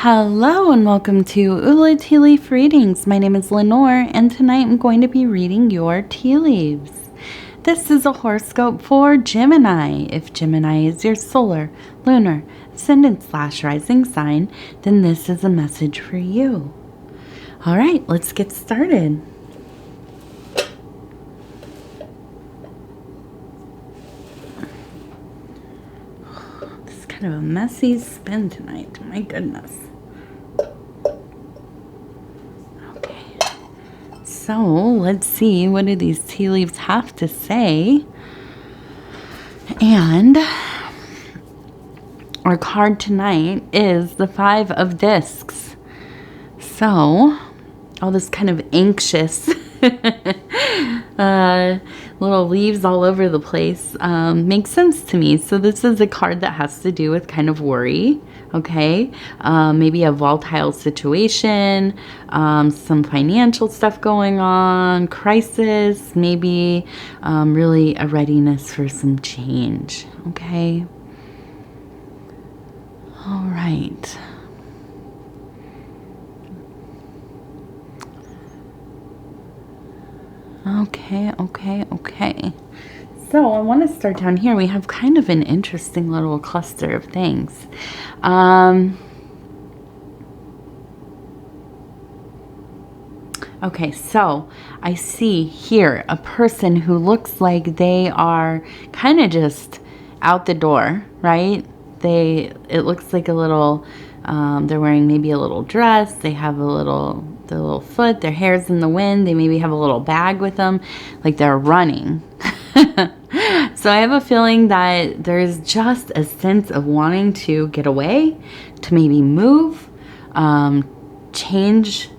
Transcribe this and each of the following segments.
Hello and welcome to Ula Tea Leaf Readings. My name is Lenor and tonight I'm going to be reading your tea leaves. This is a horoscope for Gemini. If Gemini is your solar, lunar, ascendant/rising sign, then this is a message for you. All right, let's get started. Kind of a messy spin tonight. My goodness. Okay. So let's see, what do these tea leaves have to say? And our card tonight is the Five of Discs. So all this kind of anxious little leaves all over the place makes sense to me. So this is a card that has to do with kind of worry, okay? Maybe a volatile situation, some financial stuff going on, crisis, maybe really a readiness for some change, okay? All right. Okay. So I want to start down here. We have kind of an interesting little cluster of things. Okay, so I see here a person who looks like they are kind of just out the door, right? It looks like a little, they're wearing maybe a little dress. They have the little foot, their hair's in the wind. They maybe have a little bag with them, like they're running. So I have a feeling that there's just a sense of wanting to get away, to maybe move, change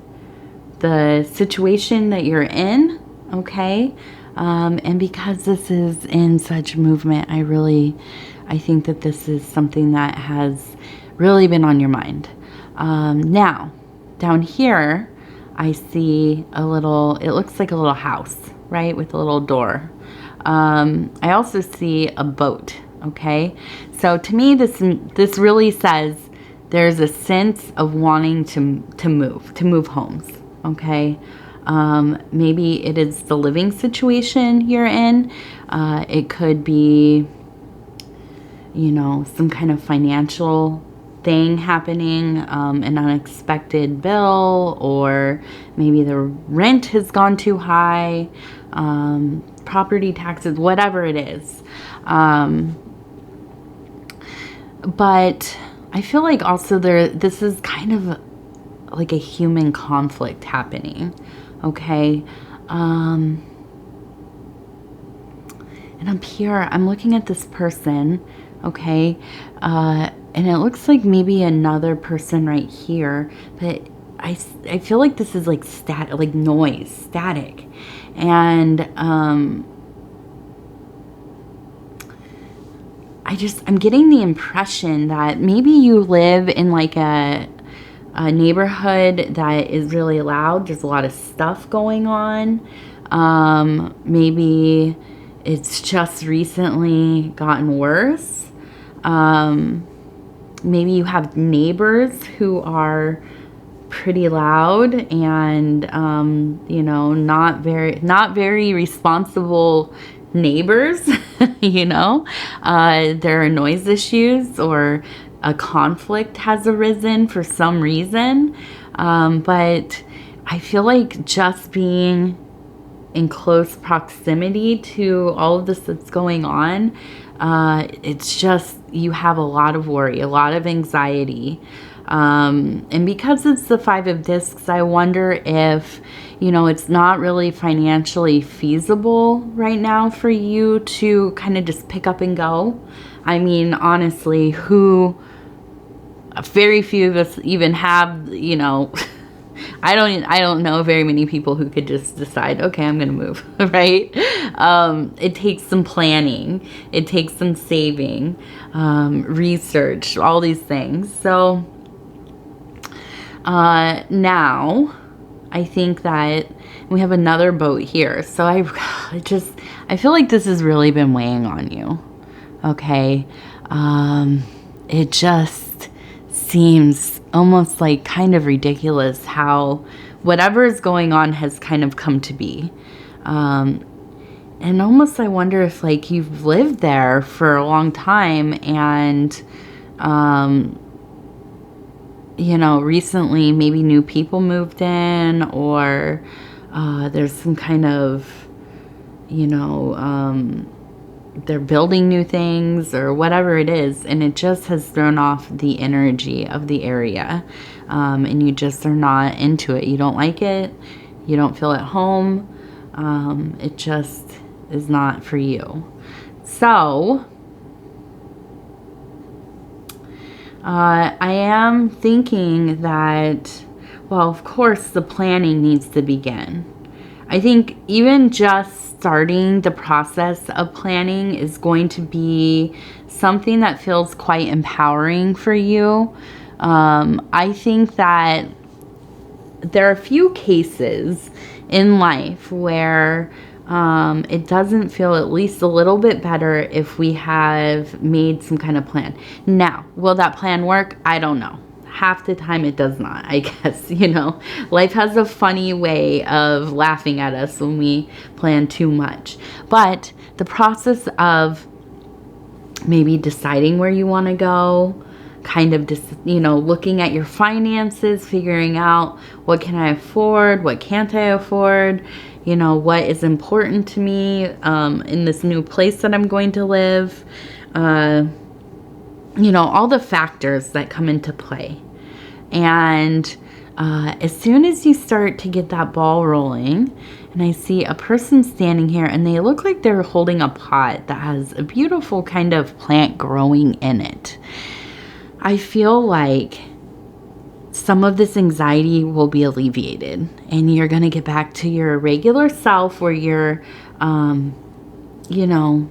the situation that you're in, okay? And because this is in such movement, I think that this is something that has really been on your mind. Now, down here, I see it looks like a little house, right? With a little door. I also see a boat, okay? So to me, this really says there's a sense of wanting to move homes, okay? Maybe it is the living situation you're in. It could be, some kind of financial thing happening, an unexpected bill, or maybe the rent has gone too high, property taxes, whatever it is. But I feel like also this is kind of like a human conflict happening, okay? And up here, I'm looking at this person, okay? And it looks like maybe another person right here, but I feel like this is like static. And I'm getting the impression that maybe you live in like a neighborhood that is really loud. There's a lot of stuff going on. Maybe it's just recently gotten worse. Maybe you have neighbors who are pretty loud and, not very responsible neighbors, there are noise issues or a conflict has arisen for some reason. But I feel like just being in close proximity to all of this that's going on, it's just, you have a lot of worry, a lot of anxiety. And because it's the Five of Discs, I wonder if, it's not really financially feasible right now for you to kind of just pick up and go. I mean, honestly, very few of us even have, I don't know very many people who could just decide, okay, I'm going to move, right? It takes some planning. It takes some saving, research, all these things. So now I think that we have another boat here. So I feel like this has really been weighing on you. Okay. It just seems almost like kind of ridiculous how whatever is going on has kind of come to be. And almost I wonder if like you've lived there for a long time and, you know, recently maybe new people moved in, or there's some kind of, you know, they're building new things or whatever it is, and it just has thrown off the energy of the area, and you just are not into it. You don't like it. You don't feel at home. It just is not for you. So I am thinking that, well, of course, the planning needs to begin. I think even just starting the process of planning is going to be something that feels quite empowering for you. I think that there are a few cases in life where it doesn't feel at least a little bit better if we have made some kind of plan. Now, will that plan work? I don't know. Half the time it does not, I guess. You know, life has a funny way of laughing at us when we plan too much. But the process of maybe deciding where you want to go, kind of just, you know, looking at your finances, figuring out what can I afford, what can't I afford, you know, what is important to me in this new place that I'm going to live, you know, all the factors that come into play. And as soon as you start to get that ball rolling, and I see a person standing here and they look like they're holding a pot that has a beautiful kind of plant growing in it, I feel like some of this anxiety will be alleviated and you're going to get back to your regular self where you're, you know,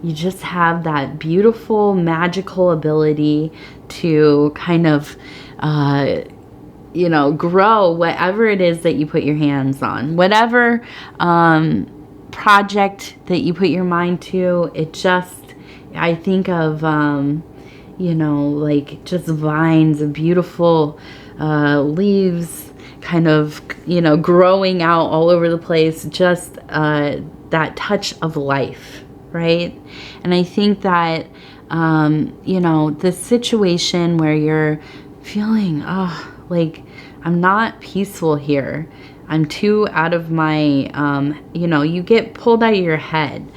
you just have that beautiful, magical ability to kind of, you know, grow whatever it is that you put your hands on. Whatever project that you put your mind to, it just, I think of, you know, like just vines of beautiful leaves kind of, you know, growing out all over the place. Just that touch of life, right? And I think that, you know, the situation where you're feeling, oh, like I'm not peaceful here. I'm too out of my, you know, you get pulled out of your head.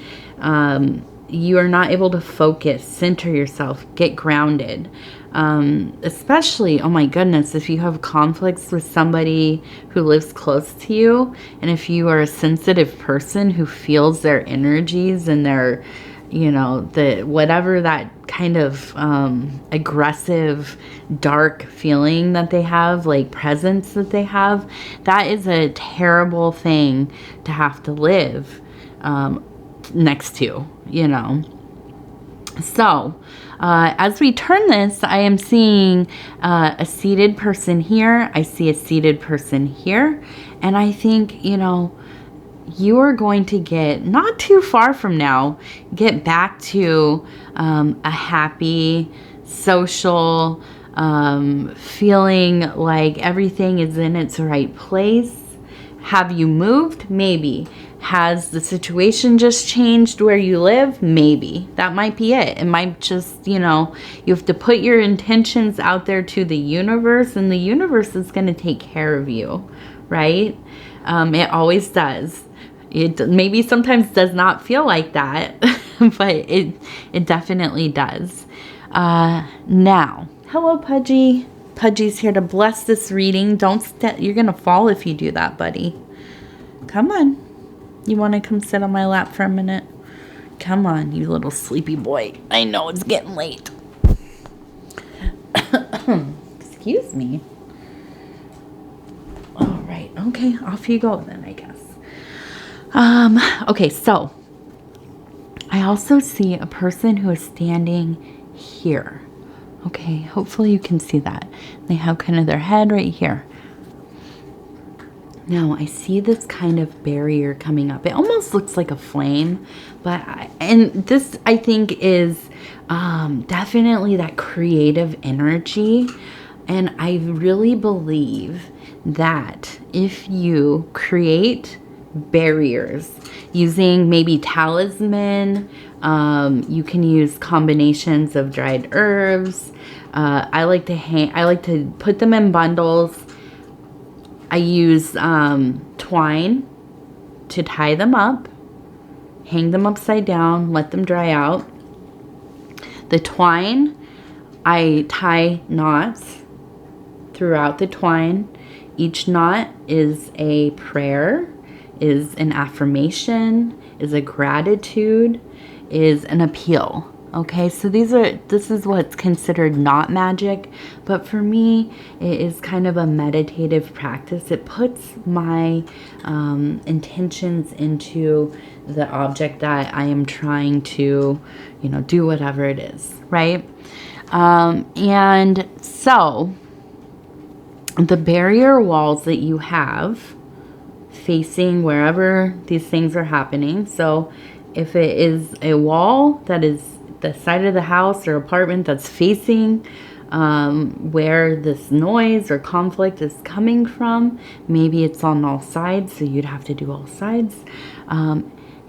You are not able to focus, center yourself, get grounded. Especially, oh my goodness, if you have conflicts with somebody who lives close to you, and if you are a sensitive person who feels their energies and their, you know, the whatever that kind of aggressive, dark feeling that they have, like presence that they have, that is a terrible thing to have to live next to, you know. So as we turn this, I am seeing a seated person here. I see a seated person here. And I think, you know, you are going to get, not too far from now, get back to a happy, social, feeling like everything is in its right place. Have you moved? Maybe. Has the situation just changed where you live? Maybe. That might be it. It might just, you know, you have to put your intentions out there to the universe, and the universe is going to take care of you, right? It always does. It maybe sometimes does not feel like that, but it definitely does. Now, hello, Pudgy. Pudgy's here to bless this reading. You're going to fall if you do that, buddy. Come on. You want to come sit on my lap for a minute? Come on, you little sleepy boy. I know it's getting late. Excuse me. All right. Okay, off you go then, I guess. Okay, so I also see a person who is standing here. Okay, hopefully you can see that. They have kind of their head right here. Now, I see this kind of barrier coming up. It almost looks like a flame, and this, I think, is definitely that creative energy. And I really believe that if you create barriers using maybe talisman, you can use combinations of dried herbs. I like to put them in bundles. I use twine to tie them up, hang them upside down, let them dry out. The twine, I tie knots throughout the twine. Each knot is a prayer, is an affirmation, is a gratitude, is an appeal. Okay, so this is what's considered not magic, but for me, it is kind of a meditative practice. It puts my intentions into the object that I am trying to, do whatever it is, right? And so the barrier walls that you have facing wherever these things are happening. So if it is a wall that is the side of the house or apartment that's facing where this noise or conflict is coming from, maybe it's on all sides, so you'd have to do all sides.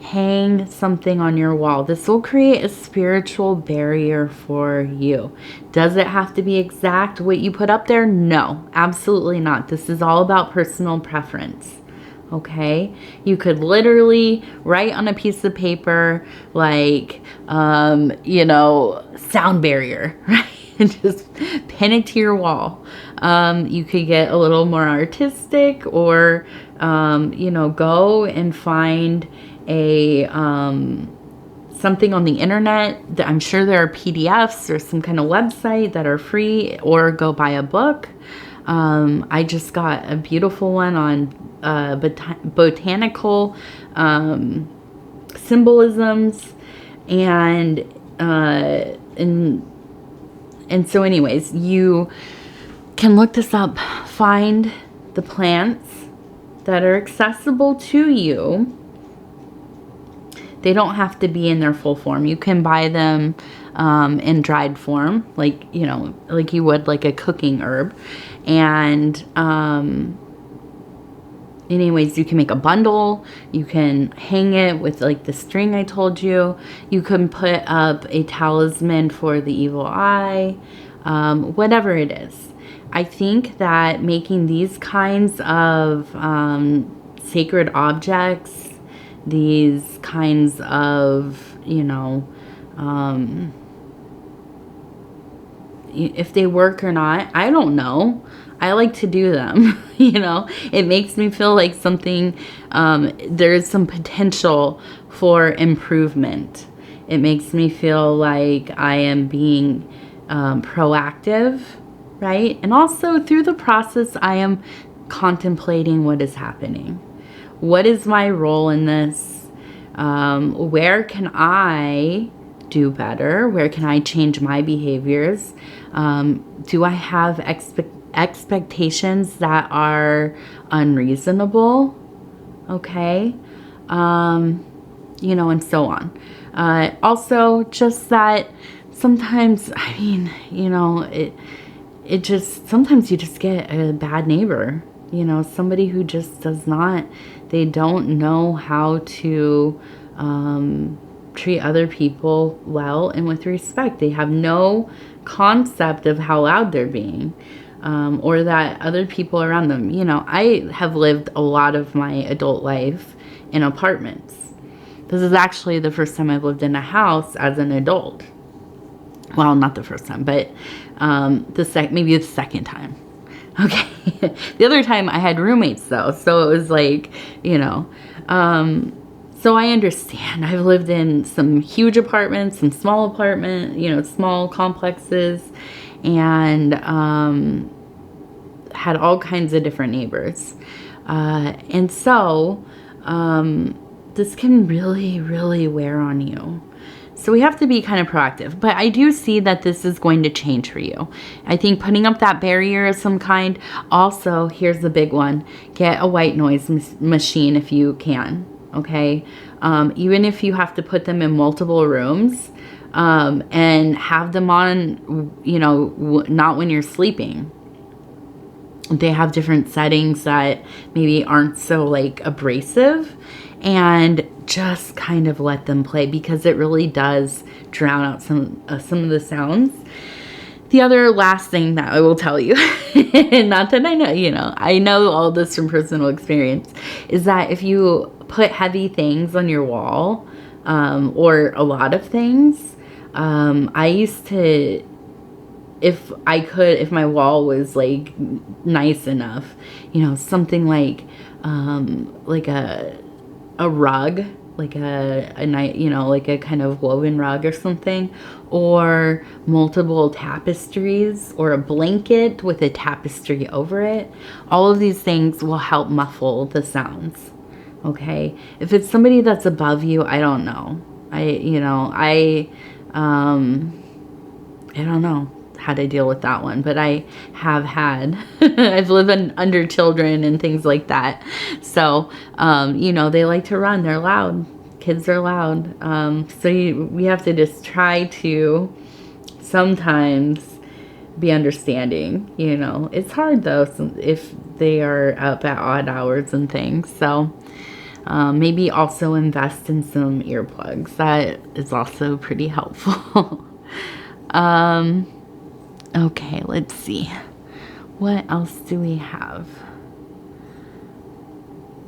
Hang something on your wall. This will create a spiritual barrier for you. Does it have to be exact what you put up there? No, absolutely not. This is all about personal preference. Okay, you could literally write on a piece of paper like, sound barrier, right? And just pin it to your wall. You could get a little more artistic, or, go and find a something on the internet. I'm sure there are PDFs or some kind of website that are free, or go buy a book. I just got a beautiful one on botanical symbolisms, and so anyways, you can look this up, find the plants that are accessible to you. They don't have to be in their full form. You can buy them in dried form, like you would like a cooking herb. And anyways, you can make a bundle. You can hang it with like the string I told you. You can put up a talisman for the evil eye, whatever it is. I think that making these kinds of sacred objects, these kinds of, if they work or not, I don't know. I like to do them. It makes me feel like something, there's some potential for improvement. It makes me feel like I am being proactive, right? And also through the process, I am contemplating what is happening. What is my role in this? Where can I do better? Where can I change my behaviors? Do I have expectations that are unreasonable? Okay. And so on. Also, just that sometimes, sometimes you just get a bad neighbor, somebody who just they don't know how to treat other people well and with respect. They have no concept of how loud they're being, or that other people around them. I have lived a lot of my adult life in apartments. This is actually the first time I've lived in a house as an adult. Well, not the first time, but maybe the second time. Okay. The other time I had roommates though, so it was like, so I understand. I've lived in some huge apartments, some small small complexes, and had all kinds of different neighbors. And so this can really, really wear on you. So we have to be kind of proactive. But I do see that this is going to change for you. I think putting up that barrier of some kind. Also, here's the big one. Get a white noise machine if you can. Okay? Even if you have to put them in multiple rooms, and have them on, not when you're sleeping. They have different settings that maybe aren't so like abrasive, and just kind of let them play, because it really does drown out some of the sounds. The other last thing that I will tell you, not that I know, I know all this from personal experience, is that if you put heavy things on your wall, or a lot of things, I used to, if my wall was like nice enough, something like a rug, like a night, like a kind of woven rug or something, or multiple tapestries, or a blanket with a tapestry over it. All of these things will help muffle the sounds. Okay. If it's somebody that's above you, I don't know. I don't know how to deal with that one, but I have had, I've lived under children and things like that. So, they like to run, they're loud. Kids are loud. So we have to just try to sometimes be understanding, It's hard though, if they are up at odd hours and things. So, maybe also invest in some earplugs. That is also pretty helpful. Okay, let's see. What else do we have?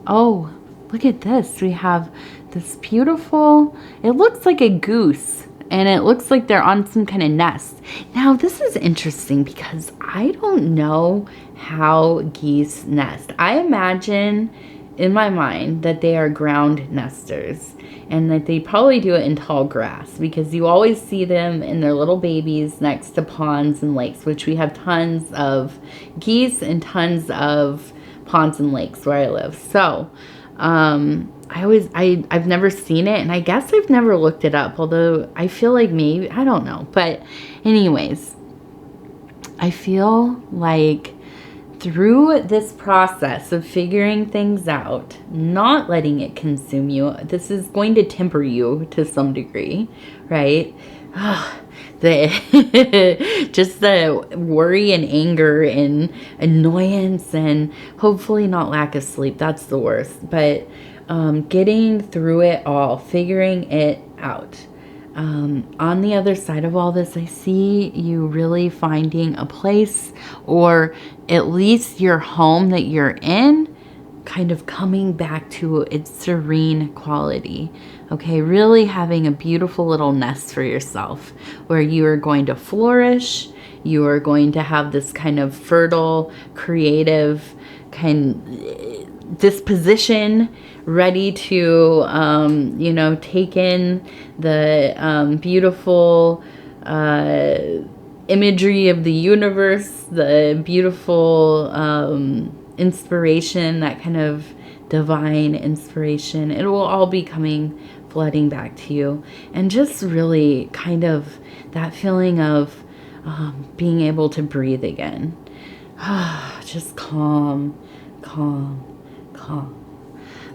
Oh, look at this. We have this beautiful, it looks like a goose, and it looks like they're on some kind of nest. Now, this is interesting because I don't know how geese nest. I imagine in my mind that they are ground nesters, and that they probably do it in tall grass, because you always see them and their little babies next to ponds and lakes, which we have tons of geese and tons of ponds and lakes where I live. So I've never seen it, and I guess I've never looked it up, although I feel like maybe, I don't know. But anyways, I feel like through this process of figuring things out, not letting it consume you, this is going to temper you to some degree, right? Just the worry and anger and annoyance, and hopefully not lack of sleep. That's the worst. But getting through it all, figuring it out. On the other side of all this, I see you really finding a place, or at least your home that you're in, kind of coming back to its serene quality. Okay, really having a beautiful little nest for yourself where you are going to flourish. You are going to have this kind of fertile, creative disposition, ready to, take in the beautiful imagery of the universe, the beautiful inspiration, that kind of divine inspiration. It will all be flooding back to you. And just really kind of that feeling of being able to breathe again. Just calm.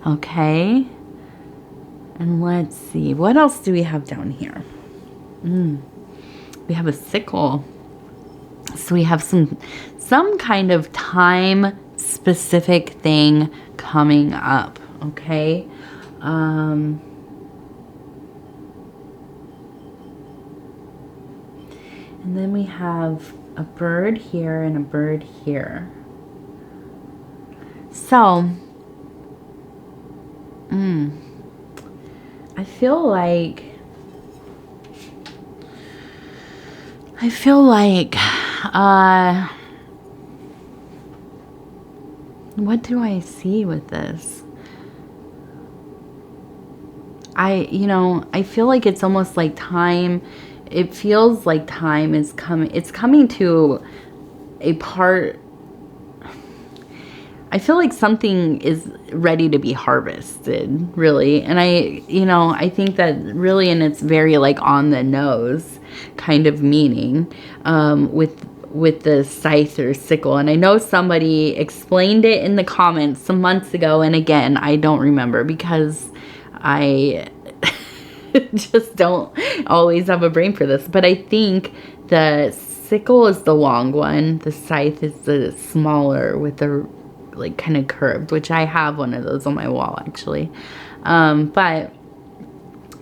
Okay. And let's see, what else do we have down here? We have a sickle. So we have some kind of time specific thing coming up. Okay. And then we have a bird here and a bird here. So, I feel like, what do I see with this? I feel like it's almost like time. It feels like time is coming. It's coming to a part. I feel like something is ready to be harvested, really. And I think that really, and it's very like on the nose kind of meaning, with the scythe or sickle. And I know somebody explained it in the comments some months ago. And again, I don't remember because I just don't always have a brain for this. But I think the sickle is the long one. The scythe is the smaller with the like kind of curved, which I have one of those on my wall actually. But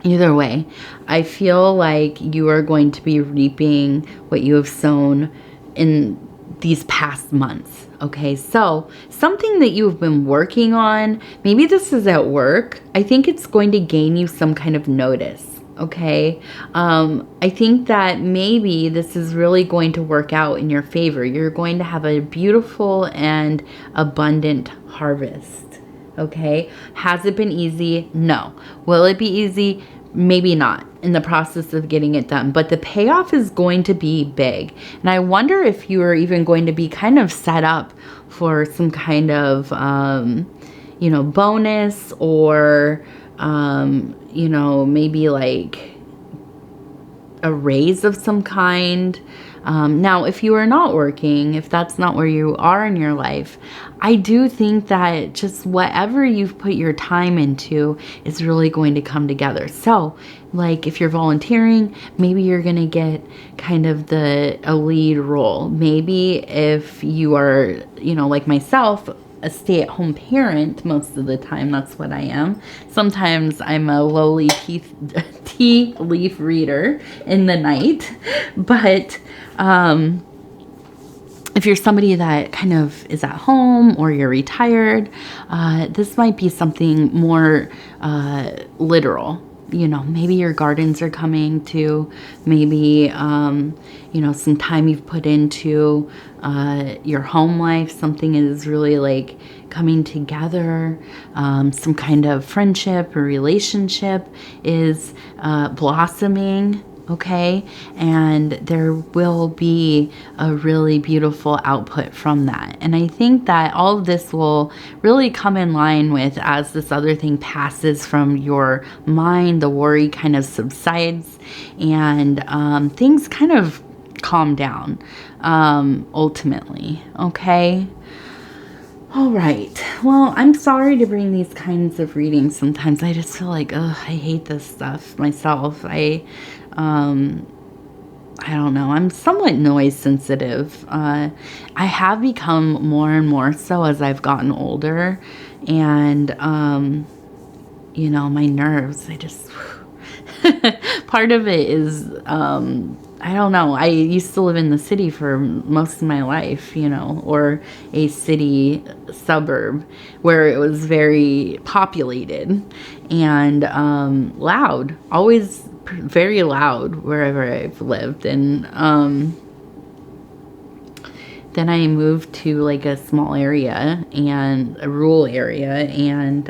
either way, I feel like you are going to be reaping what you have sown in these past months. Okay, so something that you've been working on, maybe this is at work, I think it's going to gain you some kind of notice. Okay, I think that maybe this is really going to work out in your favor. You're going to have a beautiful and abundant harvest. Okay, has it been easy? No. Will it be easy? Maybe not, in the process of getting it done, but the payoff is going to be big. And I wonder if you are even going to be kind of set up for some kind of, you know, bonus, or, you know, maybe like a raise of some kind. Now, if you are not working, if that's not where you are in your life, I do think that just whatever you've put your time into is really going to come together. So, like if you're volunteering, maybe you're going to get kind of a lead role. Maybe if you are, you know, like myself, a stay-at-home parent, most of the time that's what I am. Sometimes I'm a lowly tea leaf reader in the night, but if you're somebody that kind of is at home or you're retired, this might be something more literal. You know, maybe your gardens are coming to, maybe, you know, some time you've put into your home life, something is really like coming together, some kind of friendship or relationship is blossoming. Okay, and there will be a really beautiful output from that. And I think that all of this will really come in line with, as this other thing passes from your mind, the worry kind of subsides, and things kind of calm down ultimately. Okay. All right. Well, I'm sorry to bring these kinds of readings. Sometimes I just feel like, I hate this stuff myself. I don't know. I'm somewhat noise sensitive. I have become more and more so as I've gotten older, and, you know, my nerves, I just, part of it is, I don't know. I used to live in the city for most of my life, you know, or a city suburb where it was very populated and loud, always very loud wherever I've lived. And then I moved to like a small area and a rural area, and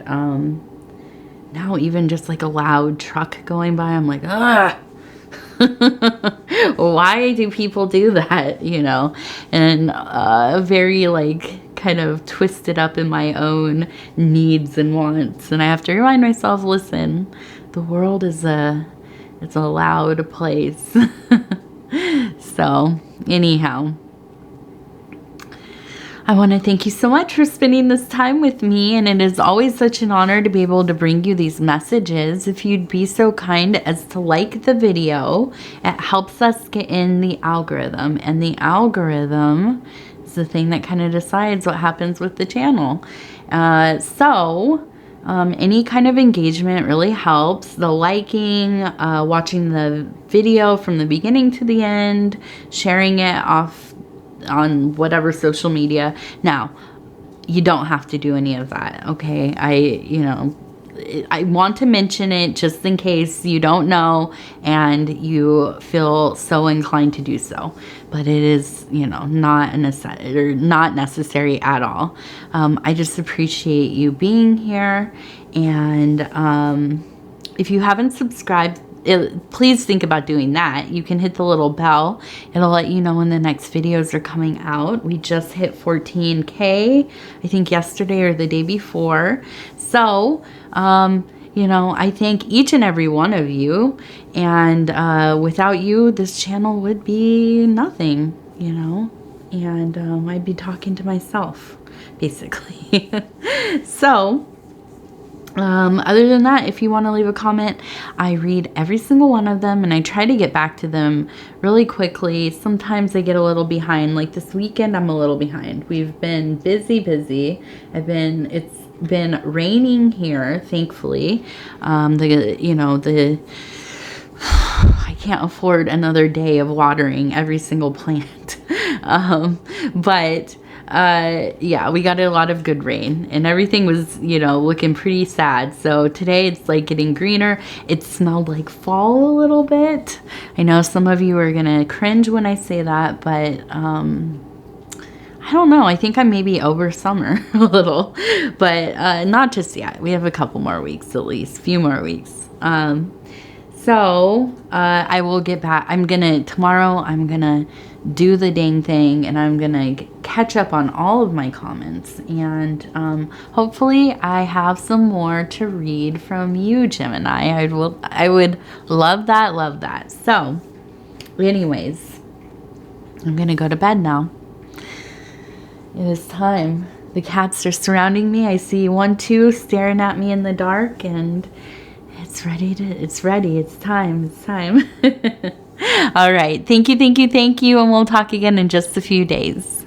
now even just like a loud truck going by, I'm like, why do people do that, you know? And very like kind of twisted up in my own needs and wants, and I have to remind myself, listen, the world is it's a loud place. So anyhow, I want to thank you so much for spending this time with me, and it is always such an honor to be able to bring you these messages. If you'd be so kind as to like the video, it helps us get in the algorithm, and the algorithm is the thing that kind of decides what happens with the channel. Any kind of engagement really helps. The liking, watching the video from the beginning to the end, sharing it off on whatever social media. Now, you don't have to do any of that, okay? I want to mention it just in case you don't know and you feel so inclined to do so. But it is, you know, not necessary at all. I just appreciate you being here. And if you haven't subscribed, please think about doing that. You can hit the little bell. It'll let you know when the next videos are coming out. We just hit 14K, I think yesterday or the day before. So, you know, I thank each and every one of you. And without you, this channel would be nothing, you know. And I'd be talking to myself, basically. So, Other than that, if you want to leave a comment, I read every single one of them and I try to get back to them really quickly. Sometimes I get a little behind. Like this weekend, I'm a little behind. We've been busy. It's been raining here, thankfully. I can't afford another day of watering every single plant. Yeah, we got a lot of good rain and everything was, looking pretty sad. So today it's like getting greener. It smelled like fall a little bit. I know some of you are gonna cringe when I say that, but I don't know. I think I may be over summer a little, but not just yet. We have a couple more weeks at least, few more weeks. I will get back. Tomorrow I'm gonna do the dang thing and I'm gonna catch up on all of my comments and hopefully I have some more to read from you, Gemini. I would love that. So anyways, I'm gonna go to bed now. It is time. The cats are surrounding me. I see 1, 2 staring at me in the dark and it's ready. It's time. All right. Thank you. And we'll talk again in just a few days.